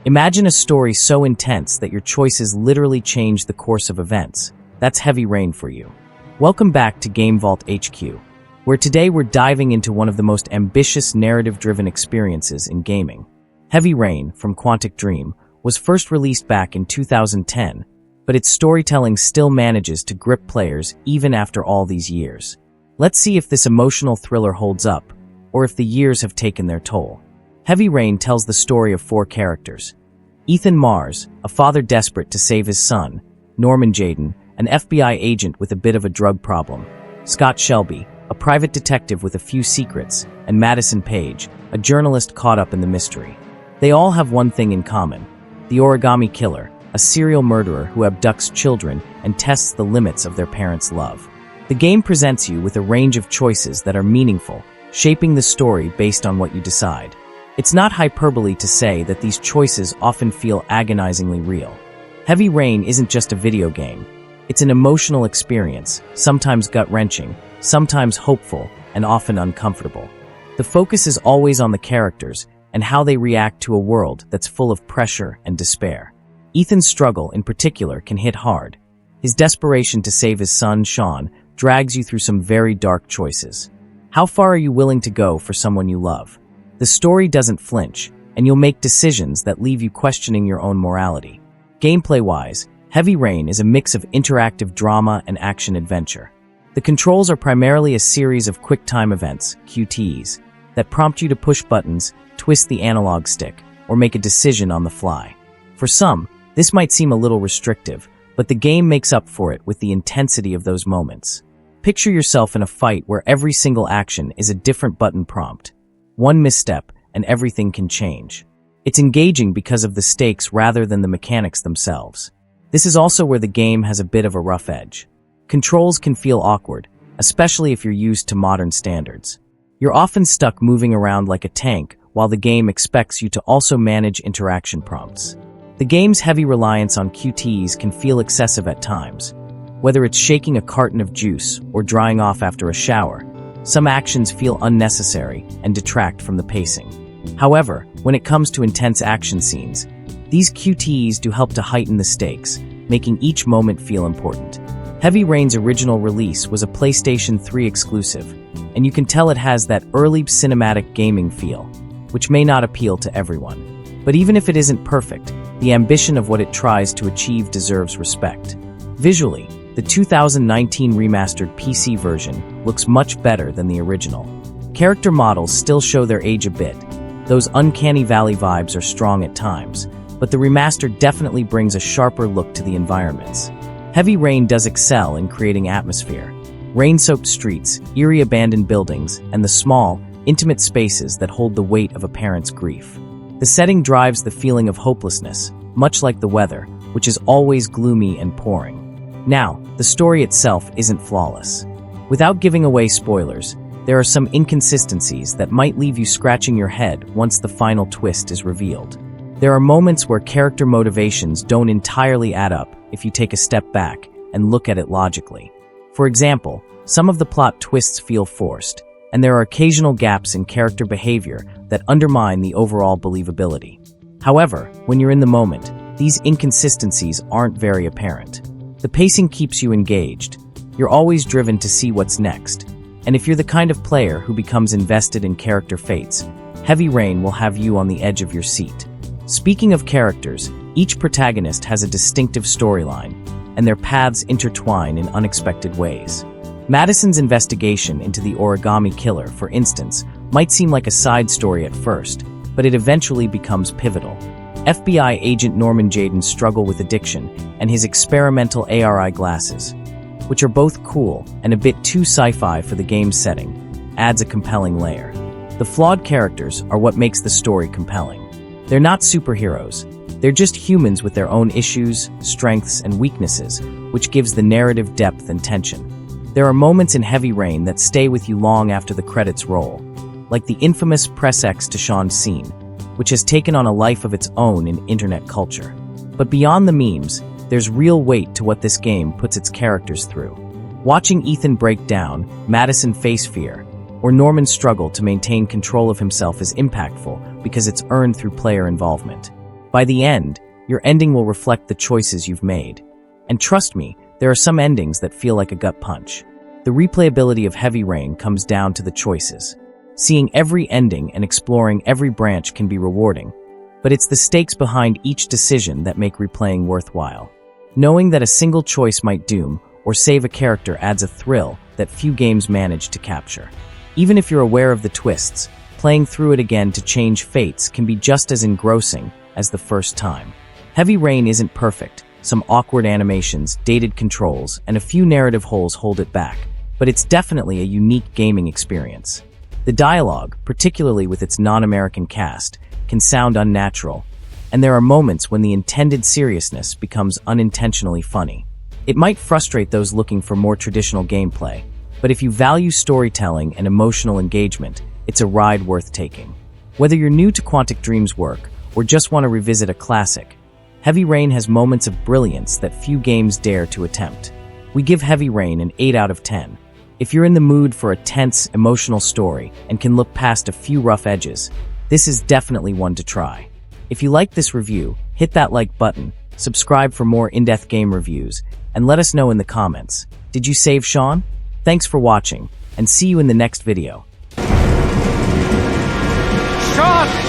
Imagine a story so intense that your choices literally change the course of events. That's Heavy Rain for you. Welcome back to GameVault HQ, where today we're diving into one of the most ambitious narrative-driven experiences in gaming. Heavy Rain, from Quantic Dream, was first released back in 2010, but its storytelling still manages to grip players even after all these years. Let's see if this emotional thriller holds up, or if the years have taken their toll. Heavy Rain tells the story of four characters. Ethan Mars, a father desperate to save his son. Norman Jayden, an FBI agent with a bit of a drug problem. Scott Shelby, a private detective with a few secrets. And Madison Paige, a journalist caught up in the mystery. They all have one thing in common: the Origami Killer, a serial murderer who abducts children and tests the limits of their parents' love. The game presents you with a range of choices that are meaningful, shaping the story based on what you decide. It's not hyperbole to say that these choices often feel agonizingly real. Heavy Rain isn't just a video game. It's an emotional experience, sometimes gut-wrenching, sometimes hopeful, and often uncomfortable. The focus is always on the characters and how they react to a world that's full of pressure and despair. Ethan's struggle, in particular, can hit hard. His desperation to save his son, Sean, drags you through some very dark choices. How far are you willing to go for someone you love? The story doesn't flinch, and you'll make decisions that leave you questioning your own morality. Gameplay-wise, Heavy Rain is a mix of interactive drama and action-adventure. The controls are primarily a series of quick-time events, QTEs, that prompt you to push buttons, twist the analog stick, or make a decision on the fly. For some, this might seem a little restrictive, but the game makes up for it with the intensity of those moments. Picture yourself in a fight where every single action is a different button prompt. One misstep, and everything can change. It's engaging because of the stakes rather than the mechanics themselves. This is also where the game has a bit of a rough edge. Controls can feel awkward, especially if you're used to modern standards. You're often stuck moving around like a tank, while the game expects you to also manage interaction prompts. The game's heavy reliance on QTEs can feel excessive at times. Whether it's shaking a carton of juice or drying off after a shower, some actions feel unnecessary and detract from the pacing. However, when it comes to intense action scenes, these QTEs do help to heighten the stakes, making each moment feel important. Heavy Rain's original release was a PlayStation 3 exclusive, and you can tell it has that early cinematic gaming feel, which may not appeal to everyone. But even if it isn't perfect, the ambition of what it tries to achieve deserves respect. Visually, the 2019 remastered PC version looks much better than the original. Character models still show their age a bit. Those uncanny valley vibes are strong at times, but the remaster definitely brings a sharper look to the environments. Heavy Rain does excel in creating atmosphere. Rain-soaked streets, eerie abandoned buildings, and the small, intimate spaces that hold the weight of a parent's grief. The setting drives the feeling of hopelessness, much like the weather, which is always gloomy and pouring. Now, the story itself isn't flawless. Without giving away spoilers, there are some inconsistencies that might leave you scratching your head once the final twist is revealed. There are moments where character motivations don't entirely add up if you take a step back and look at it logically. For example, some of the plot twists feel forced, and there are occasional gaps in character behavior that undermine the overall believability. However, when you're in the moment, these inconsistencies aren't very apparent. The pacing keeps you engaged. You're always driven to see what's next. And if you're the kind of player who becomes invested in character fates, Heavy Rain will have you on the edge of your seat. Speaking of characters, each protagonist has a distinctive storyline, and their paths intertwine in unexpected ways. Madison's investigation into the Origami Killer, for instance, might seem like a side story at first, but it eventually becomes pivotal. FBI agent Norman Jayden's struggle with addiction and his experimental ARI glasses, which are both cool and a bit too sci-fi for the game's setting, adds a compelling layer. The flawed characters are what makes the story compelling. They're not superheroes. They're just humans with their own issues, strengths, and weaknesses, which gives the narrative depth and tension. There are moments in Heavy Rain that stay with you long after the credits roll, like the infamous Press X to Sean scene, which has taken on a life of its own in internet culture. But beyond the memes, there's real weight to what this game puts its characters through. Watching Ethan break down, Madison face fear, or Norman struggle to maintain control of himself is impactful because it's earned through player involvement. By the end, your ending will reflect the choices you've made. And trust me, there are some endings that feel like a gut punch. The replayability of Heavy Rain comes down to the choices. Seeing every ending and exploring every branch can be rewarding, but it's the stakes behind each decision that make replaying worthwhile. Knowing that a single choice might doom or save a character adds a thrill that few games manage to capture. Even if you're aware of the twists, playing through it again to change fates can be just as engrossing as the first time. Heavy Rain isn't perfect. Some awkward animations, dated controls, and a few narrative holes hold it back, but it's definitely a unique gaming experience. The dialogue, particularly with its non-American cast, can sound unnatural, and there are moments when the intended seriousness becomes unintentionally funny. It might frustrate those looking for more traditional gameplay, but if you value storytelling and emotional engagement, it's a ride worth taking. Whether you're new to Quantic Dream's work or just want to revisit a classic, Heavy Rain has moments of brilliance that few games dare to attempt. We give Heavy Rain an 8 out of 10. If you're in the mood for a tense, emotional story and can look past a few rough edges, this is definitely one to try. If you liked this review, hit that like button, subscribe for more in-depth game reviews, and let us know in the comments. Did you save Sean? Thanks for watching, and see you in the next video. Sean!